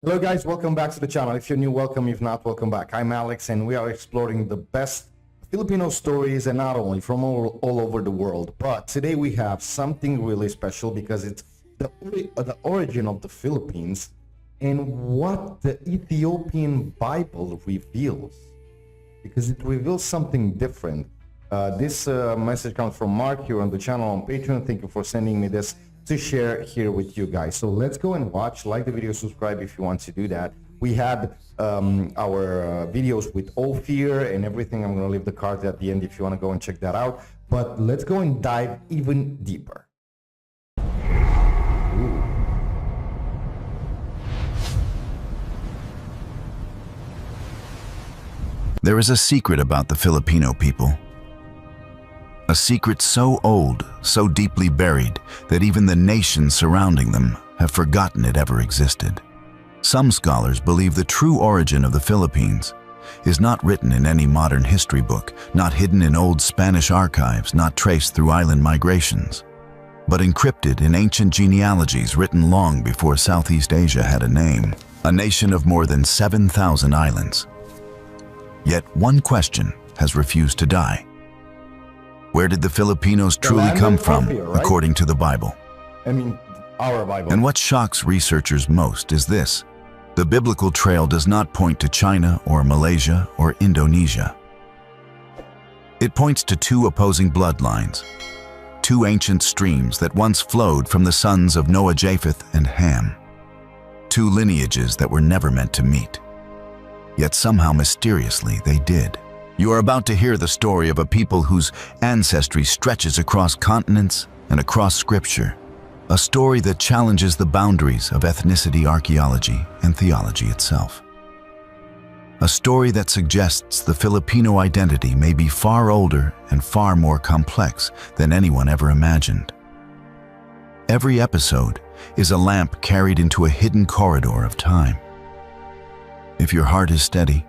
Hello guys, welcome back to the channel. If you're new, welcome. If not, welcome back. I'm Alex and we are exploring the best Filipino stories, and not only from all over the world. But today we have something really special because it's the origin of the Philippines and what the Ethiopian Bible reveals. Because it reveals something different. This message comes from Mark here on the channel on Patreon. Thank you for sending me this to share here with you guys. So let's go and watch. Like the video, subscribe if you want to do that. We had our videos with Ophir and everything. I'm going to leave the cards at the end if you want to go and check that out. But let's go and dive even deeper. Ooh. There is a secret about the Filipino people. A secret so old, so deeply buried, that even the nations surrounding them have forgotten it ever existed. Some scholars believe the true origin of the Philippines is not written in any modern history book, not hidden in old Spanish archives, not traced through island migrations, but encrypted in ancient genealogies written long before Southeast Asia had a name, a nation of more than 7,000 islands. Yet one question has refused to die. Where did the Filipinos truly come from, according to the Bible? I mean, our Bible. And what shocks researchers most is this: the biblical trail does not point to China or Malaysia or Indonesia. It points to two opposing bloodlines, two ancient streams that once flowed from the sons of Noah, Japheth, and Ham, two lineages that were never meant to meet. Yet somehow mysteriously they did. You are about to hear the story of a people whose ancestry stretches across continents and across scripture, a story that challenges the boundaries of ethnicity, archaeology, and theology itself. A story that suggests the Filipino identity may be far older and far more complex than anyone ever imagined. Every episode is a lamp carried into a hidden corridor of time. If your heart is steady,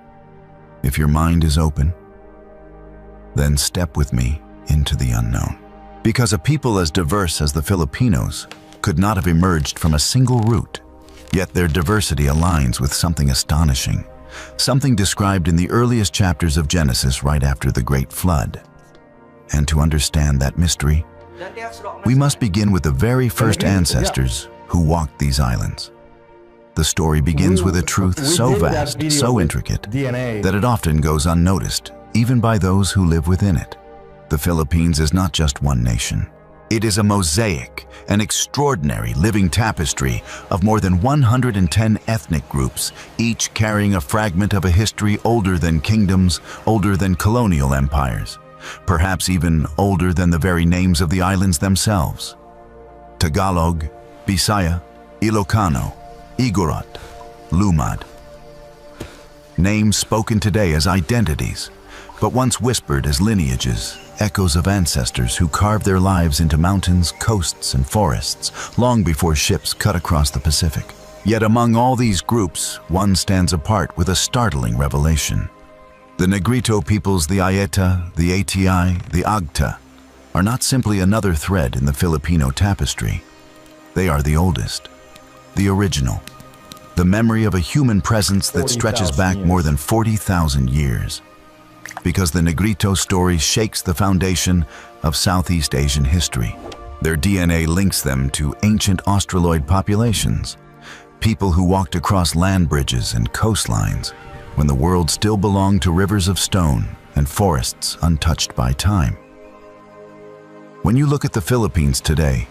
if your mind is open, then step with me into the unknown. Because a people as diverse as the Filipinos could not have emerged from a single root, yet their diversity aligns with something astonishing, something described in the earliest chapters of Genesis right after the Great Flood. And to understand that mystery, we must begin with the very first ancestors who walked these islands. The story begins with a truth so vast, so intricate, that it often goes unnoticed, even by those who live within it. The Philippines is not just one nation. It is a mosaic, an extraordinary living tapestry of more than 110 ethnic groups, each carrying a fragment of a history older than kingdoms, older than colonial empires, perhaps even older than the very names of the islands themselves. Tagalog, Bisaya, Ilocano, Igorot, Lumad. Names spoken today as identities, but once whispered as lineages, echoes of ancestors who carved their lives into mountains, coasts, and forests long before ships cut across the Pacific. Yet among all these groups, one stands apart with a startling revelation. The Negrito peoples, the Ayeta, the Ati, the Agta, are not simply another thread in the Filipino tapestry. They are the oldest, the original, the memory of a human presence that stretches back more than 40,000 years. Because the Negrito story shakes the foundation of Southeast Asian history. Their DNA links them to ancient Australoid populations, people who walked across land bridges and coastlines when the world still belonged to rivers of stone and forests untouched by time. When you look at the Philippines today,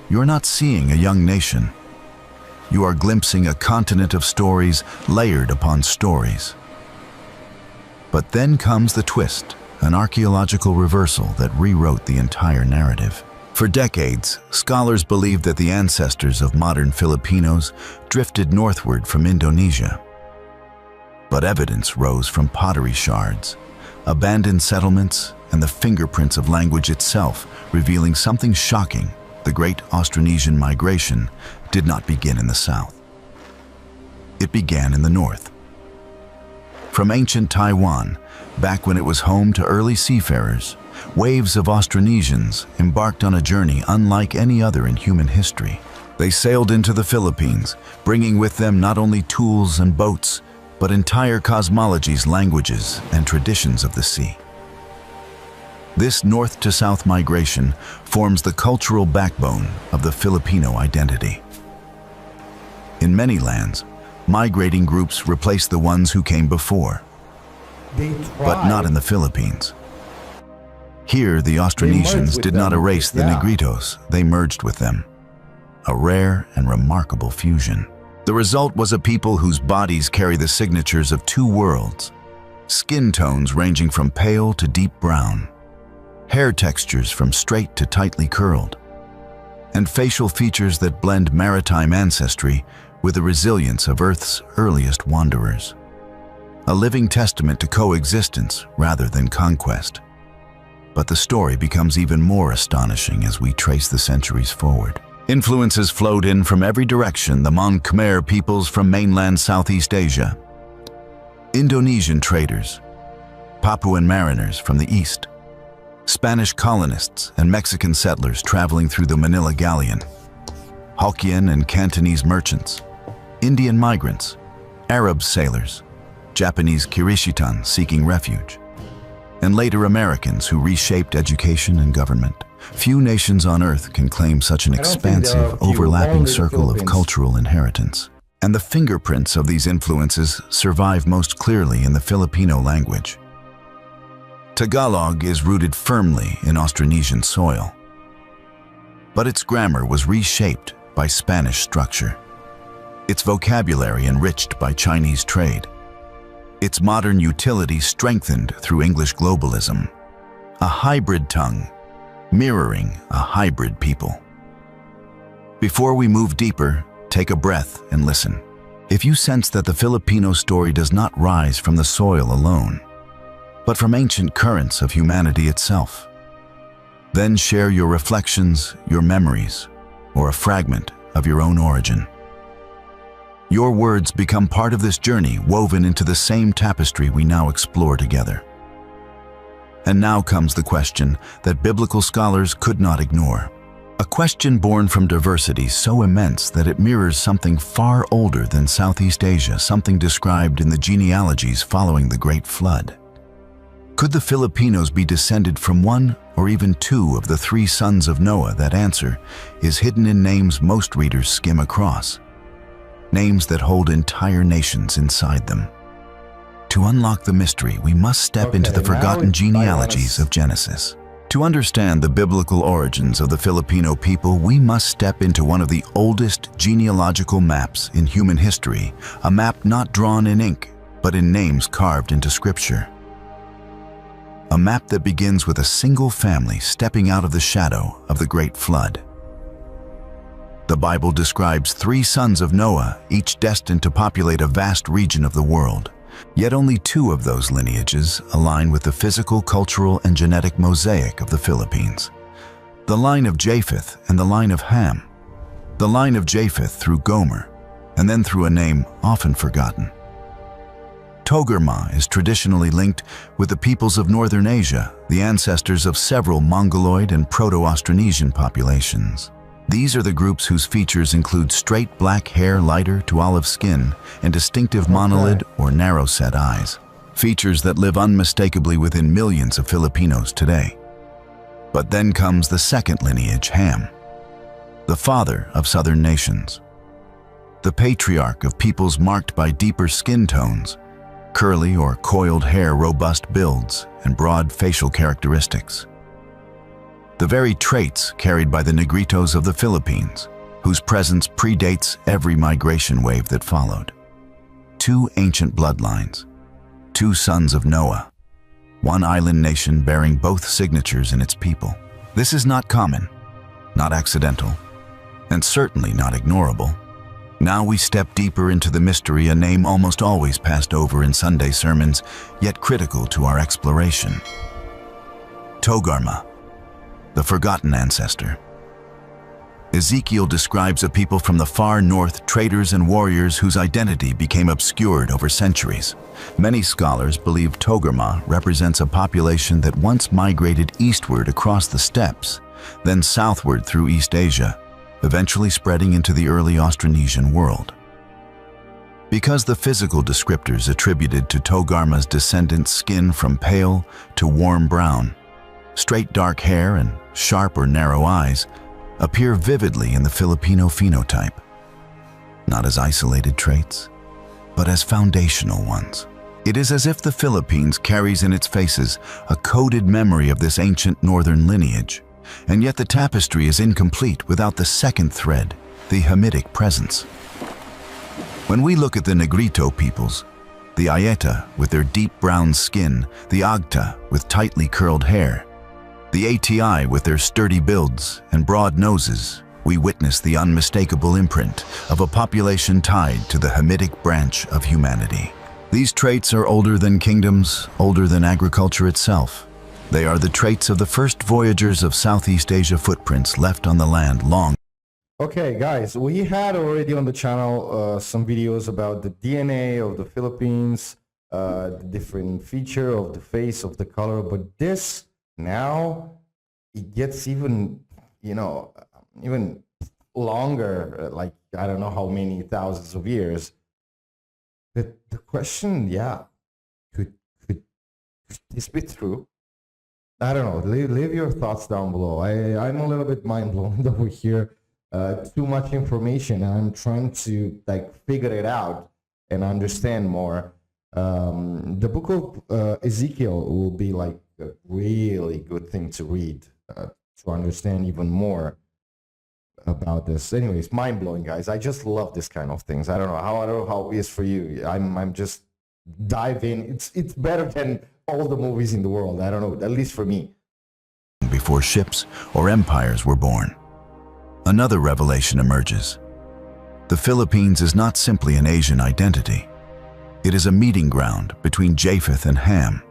you're not seeing a young nation. You are glimpsing a continent of stories layered upon stories. But then comes the twist, an archaeological reversal that rewrote the entire narrative. For decades, scholars believed that the ancestors of modern Filipinos drifted northward from Indonesia. But evidence rose from pottery shards, abandoned settlements, and the fingerprints of language itself, revealing something shocking. The Great Austronesian Migration did not begin in the south. It began in the north. From ancient Taiwan, back when it was home to early seafarers, waves of Austronesians embarked on a journey unlike any other in human history. They sailed into the Philippines, bringing with them not only tools and boats, but entire cosmologies, languages, and traditions of the sea. This north to south migration forms the cultural backbone of the Filipino identity. In many lands, migrating groups replace the ones who came before, but not in the Philippines. Here, the Austronesians did not erase the Negritos, they merged with them. A rare and remarkable fusion. The result was a people whose bodies carry the signatures of two worlds, skin tones ranging from pale to deep brown, hair textures from straight to tightly curled, and facial features that blend maritime ancestry with the resilience of Earth's earliest wanderers. A living testament to coexistence rather than conquest. But the story becomes even more astonishing as we trace the centuries forward. Influences flowed in from every direction: the Hmong Khmer peoples from mainland Southeast Asia, Indonesian traders, Papuan mariners from the east, Spanish colonists and Mexican settlers traveling through the Manila galleon, Hokkien and Cantonese merchants, Indian migrants, Arab sailors, Japanese Kirishitan seeking refuge, and later Americans who reshaped education and government. Few nations on Earth can claim such an expansive, overlapping circle of cultural inheritance. And the fingerprints of these influences survive most clearly in the Filipino language. Tagalog is rooted firmly in Austronesian soil, but its grammar was reshaped by Spanish structure, its vocabulary enriched by Chinese trade, its modern utility strengthened through English globalism, a hybrid tongue mirroring a hybrid people. Before we move deeper, take a breath and listen. If you sense that the Filipino story does not rise from the soil alone, but from ancient currents of humanity itself, then share your reflections, your memories, or a fragment of your own origin. Your words become part of this journey woven into the same tapestry we now explore together. And now comes the question that biblical scholars could not ignore. A question born from diversity so immense that it mirrors something far older than Southeast Asia, something described in the genealogies following the Great Flood. Could the Filipinos be descended from one or even two of the three sons of Noah? That answer is hidden in names most readers skim across. Names that hold entire nations inside them. To unlock the mystery, we must step into the forgotten genealogies of Genesis. To understand the biblical origins of the Filipino people, we must step into one of the oldest genealogical maps in human history, a map not drawn in ink, but in names carved into scripture. A map that begins with a single family stepping out of the shadow of the Great Flood. The Bible describes three sons of Noah, each destined to populate a vast region of the world. Yet only two of those lineages align with the physical, cultural, and genetic mosaic of the Philippines. The line of Japheth and the line of Ham. The line of Japheth through Gomer, and then through a name often forgotten. Togarmah is traditionally linked with the peoples of Northern Asia, the ancestors of several Mongoloid and Proto-Austronesian populations. These are the groups whose features include straight black hair, lighter to olive skin, and distinctive monolid or narrow-set eyes. Features that live unmistakably within millions of Filipinos today. But then comes the second lineage, Ham, the father of southern nations. The patriarch of peoples marked by deeper skin tones, curly or coiled hair, robust builds, and broad facial characteristics. The very traits carried by the Negritos of the Philippines, whose presence predates every migration wave that followed. Two ancient bloodlines, two sons of Noah, one island nation bearing both signatures in its people. This is not common, not accidental, and certainly not ignorable. Now we step deeper into the mystery, a name almost always passed over in Sunday sermons, yet critical to our exploration. Togarmah, the forgotten ancestor. Ezekiel describes a people from the far north, traders and warriors whose identity became obscured over centuries. Many scholars believe Togarmah represents a population that once migrated eastward across the steppes, then southward through East Asia, eventually spreading into the early Austronesian world. Because the physical descriptors attributed to Togarma's descendants' skin from pale to warm brown, straight dark hair and sharp or narrow eyes appear vividly in the Filipino phenotype, not as isolated traits, but as foundational ones. It is as if the Philippines carries in its faces a coded memory of this ancient northern lineage, and yet the tapestry is incomplete without the second thread, the Hamitic presence. When we look at the Negrito peoples, the Ayeta with their deep brown skin, the Agta with tightly curled hair, the ATI with their sturdy builds and broad noses, we witness the unmistakable imprint of a population tied to the Hamitic branch of humanity. These traits are older than kingdoms, older than agriculture itself. They are the traits of the first voyagers of Southeast Asia footprints left on the land long. Okay, guys, we had already on the channel some videos about the DNA of the Philippines, the different feature of the face, of the color, but this now it gets even, even longer, like I don't know how many thousands of years. The question, could this be true? I don't know. Leave your thoughts down below. I'm a little bit mind blown over here. Too much information. I'm trying to figure it out and understand more. The book of Ezekiel will be like a really good thing to read to understand even more about this. Anyways, mind blowing, guys. I just love this kind of things. I don't know how it is for you. I'm just dive in. It's better than all the movies in the world. I don't know, at least for me. Before ships or empires were born, another revelation emerges. The Philippines is not simply an Asian identity. It is a meeting ground between Japheth and Ham.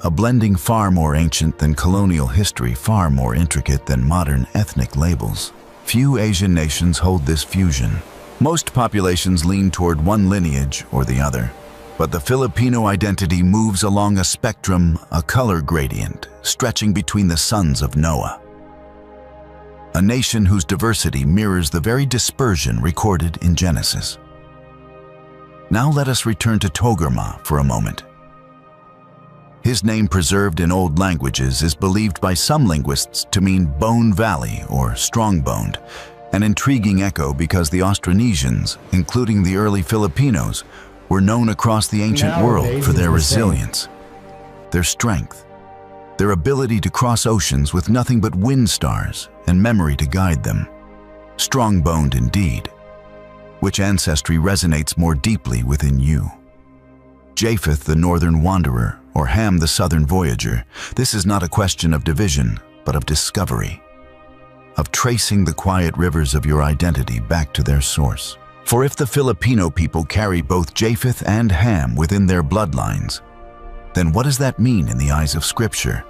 A blending far more ancient than colonial history, far more intricate than modern ethnic labels. Few Asian nations hold this fusion. Most populations lean toward one lineage or the other. But the Filipino identity moves along a spectrum, a color gradient, stretching between the sons of Noah. A nation whose diversity mirrors the very dispersion recorded in Genesis. Now let us return to Togarma for a moment. His name, preserved in old languages, is believed by some linguists to mean Bone Valley or strong-boned, an intriguing echo because the Austronesians, including the early Filipinos, were known across the ancient world for their resilience, their strength, their ability to cross oceans with nothing but wind stars and memory to guide them. Strong-boned indeed. Which ancestry resonates more deeply within you? Japheth, the northern wanderer, or Ham, the southern voyager, this is not a question of division, but of discovery, of tracing the quiet rivers of your identity back to their source. For if the Filipino people carry both Japheth and Ham within their bloodlines, then what does that mean in the eyes of Scripture?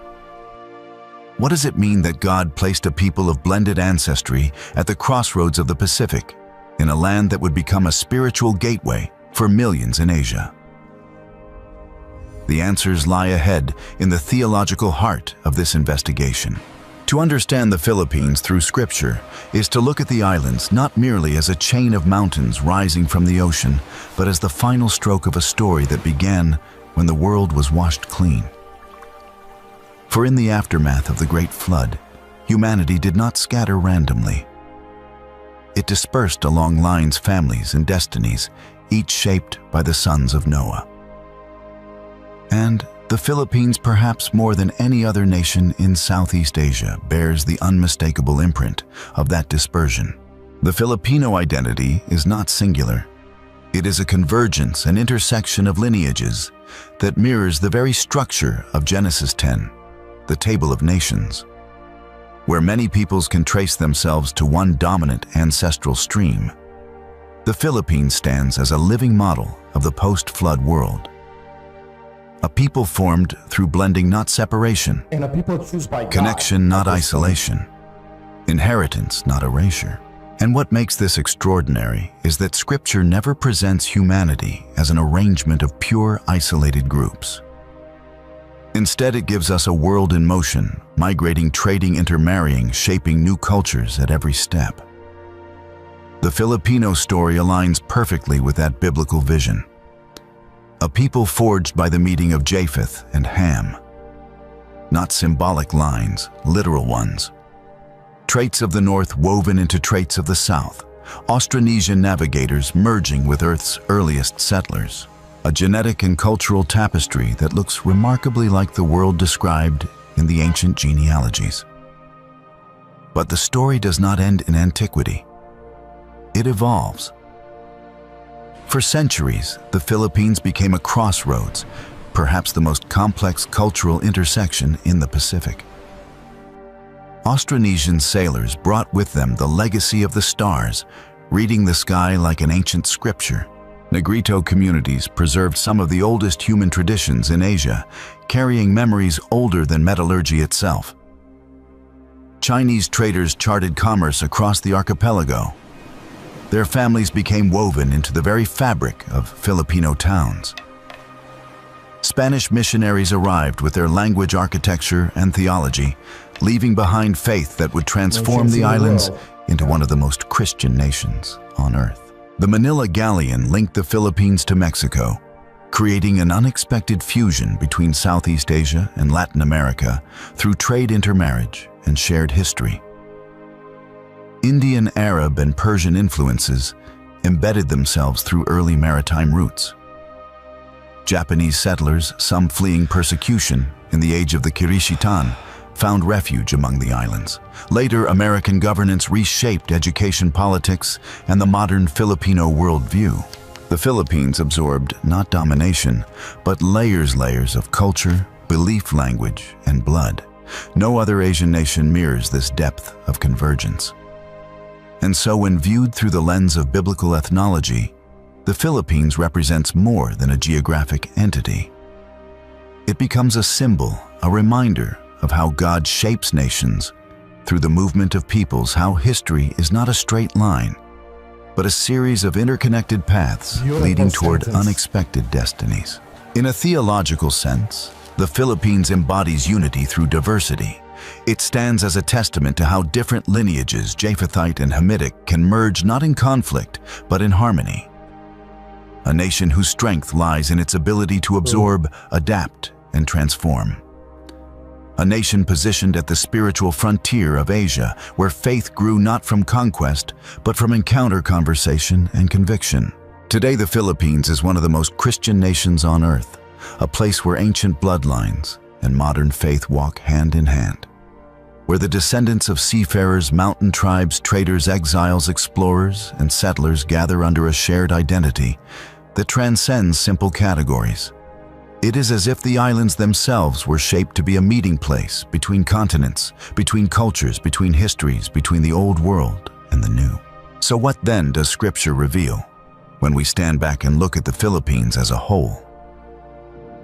What does it mean that God placed a people of blended ancestry at the crossroads of the Pacific, in a land that would become a spiritual gateway for millions in Asia? The answers lie ahead in the theological heart of this investigation. To understand the Philippines through Scripture is to look at the islands not merely as a chain of mountains rising from the ocean, but as the final stroke of a story that began when the world was washed clean. For in the aftermath of the Great Flood, humanity did not scatter randomly. It dispersed along lines, families, and destinies, each shaped by the sons of Noah. And the Philippines, perhaps more than any other nation in Southeast Asia, bears the unmistakable imprint of that dispersion. The Filipino identity is not singular. It is a convergence, an intersection of lineages that mirrors the very structure of Genesis 10, the Table of Nations, where many peoples can trace themselves to one dominant ancestral stream. The Philippines stands as a living model of the post-flood world. A people formed through blending, not separation. And a people choose by God. Connection, not isolation. Inheritance, not erasure. And what makes this extraordinary is that Scripture never presents humanity as an arrangement of pure, isolated groups. Instead, it gives us a world in motion, migrating, trading, intermarrying, shaping new cultures at every step. The Filipino story aligns perfectly with that biblical vision. A people forged by the meeting of Japheth and Ham. Not symbolic lines, literal ones. Traits of the North woven into traits of the South. Austronesian navigators merging with Earth's earliest settlers. A genetic and cultural tapestry that looks remarkably like the world described in the ancient genealogies. But the story does not end in antiquity. It evolves. For centuries, the Philippines became a crossroads, perhaps the most complex cultural intersection in the Pacific. Austronesian sailors brought with them the legacy of the stars, reading the sky like an ancient scripture. Negrito communities preserved some of the oldest human traditions in Asia, carrying memories older than metallurgy itself. Chinese traders charted commerce across the archipelago. Their families became woven into the very fabric of Filipino towns. Spanish missionaries arrived with their language, architecture, and theology, leaving behind faith that would transform the islands into one of the most Christian nations on Earth. The Manila Galleon linked the Philippines to Mexico, creating an unexpected fusion between Southeast Asia and Latin America through trade, intermarriage, and shared history. Indian, Arab, and Persian influences embedded themselves through early maritime routes. Japanese settlers, some fleeing persecution in the age of the Kirishitan, found refuge among the islands. Later, American governance reshaped education, politics, and the modern Filipino worldview. The Philippines absorbed not domination, but layers of culture, belief, language, and blood. No other Asian nation mirrors this depth of convergence. And so, when viewed through the lens of biblical ethnology, the Philippines represents more than a geographic entity. It becomes a symbol, a reminder of how God shapes nations through the movement of peoples, how history is not a straight line, but a series of interconnected paths leading toward unexpected destinies. In a theological sense, the Philippines embodies unity through diversity. It stands as a testament to how different lineages, Japhethite and Hamitic, can merge not in conflict, but in harmony. A nation whose strength lies in its ability to absorb, adapt, and transform. A nation positioned at the spiritual frontier of Asia, where faith grew not from conquest, but from encounter, conversation, and conviction. Today, the Philippines is one of the most Christian nations on earth, a place where ancient bloodlines and modern faith walk hand in hand, where the descendants of seafarers, mountain tribes, traders, exiles, explorers, and settlers gather under a shared identity that transcends simple categories. It is as if the islands themselves were shaped to be a meeting place between continents, between cultures, between histories, between the old world and the new. So what then does Scripture reveal when we stand back and look at the Philippines as a whole?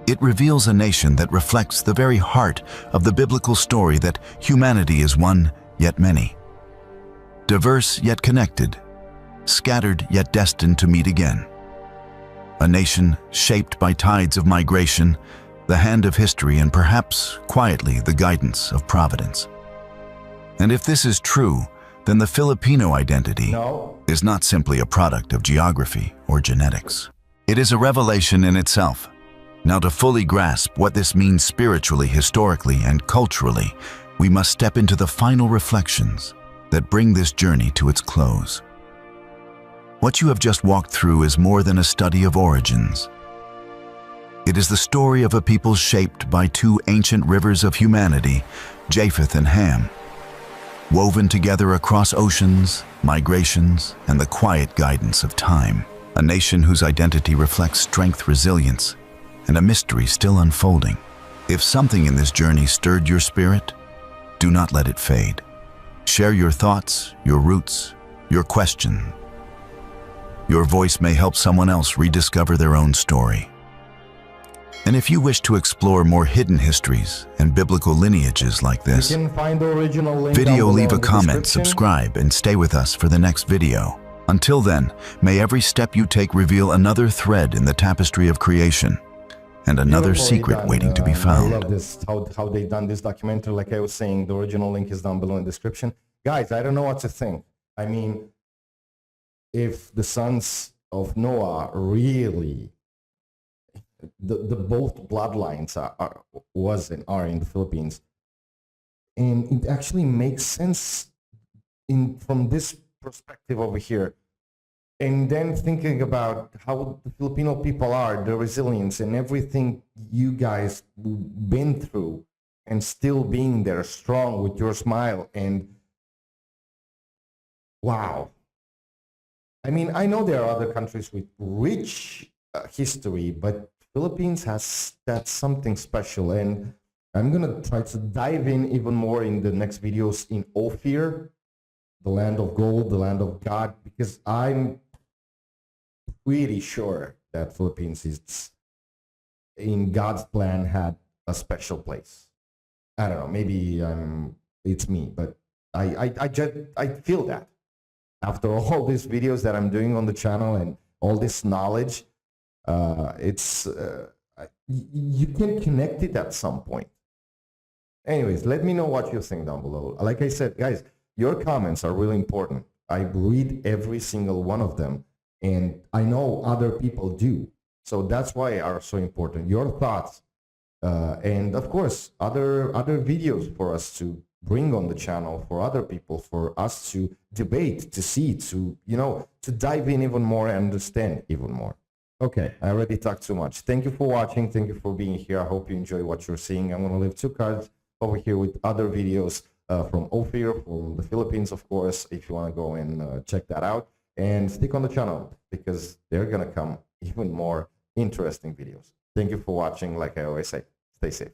It reveals a nation that reflects the very heart of the biblical story that humanity is one yet many, diverse yet connected, scattered yet destined to meet again. A nation shaped by tides of migration, the hand of history, and perhaps, quietly, the guidance of providence. And if this is true, then the Filipino identity is not simply a product of geography or genetics. It is a revelation in itself. Now, to fully grasp what this means spiritually, historically, and culturally, we must step into the final reflections that bring this journey to its close. What you have just walked through is more than a study of origins. It is the story of a people shaped by two ancient rivers of humanity, Japheth and Ham, woven together across oceans, migrations, and the quiet guidance of time. A nation whose identity reflects strength, resilience, and a mystery still unfolding. If something in this journey stirred your spirit, do not let it fade. Share your thoughts, your roots, your question. Your voice may help someone else rediscover their own story. And if you wish to explore more hidden histories and biblical lineages like this, you can find the original link video, down below leave a in the comment, description. subscribe, and stay with us for the next video. Until then, may every step you take reveal another thread in the tapestry of creation, and another Beautifully secret done. waiting to be I found. love this, how they done this documentary. Like I was saying, the original link is down below in the description. Guys, I don't know what to think. I mean, if the sons of Noah really, the both bloodlines are in the Philippines, and it actually makes sense from this perspective over here. And then thinking about how the Filipino people are, the resilience and everything you guys been through, and still being there strong with your smile, and wow. I mean, I know there are other countries with rich history, but Philippines has that something special. And I'm gonna try to dive in even more in the next videos in Ophir, the land of gold, the land of God, because I'm pretty sure that Philippines is in God's plan had a special place. I don't know, maybe it's me, but I feel that after all these videos that I'm doing on the channel and all this knowledge, you can connect it at some point. Anyways, let me know what you think down below. Like I said, guys, your comments are really important. I read every single one of them, and I know other people do. So that's why are so important. Your thoughts, and of course, other videos for us to bring on the channel for other people, for us to debate, to see, to, you know, to dive in even more and understand even more. Okay, I already talked too much. Thank you for watching. Thank you for being here. I hope you enjoy what you're seeing. I'm going to leave 2 cards over here with other videos from Ophir, from the Philippines, of course, if you want to go and check that out. And stick on the channel because they're going to come even more interesting videos. Thank you for watching. Like I always say, stay safe.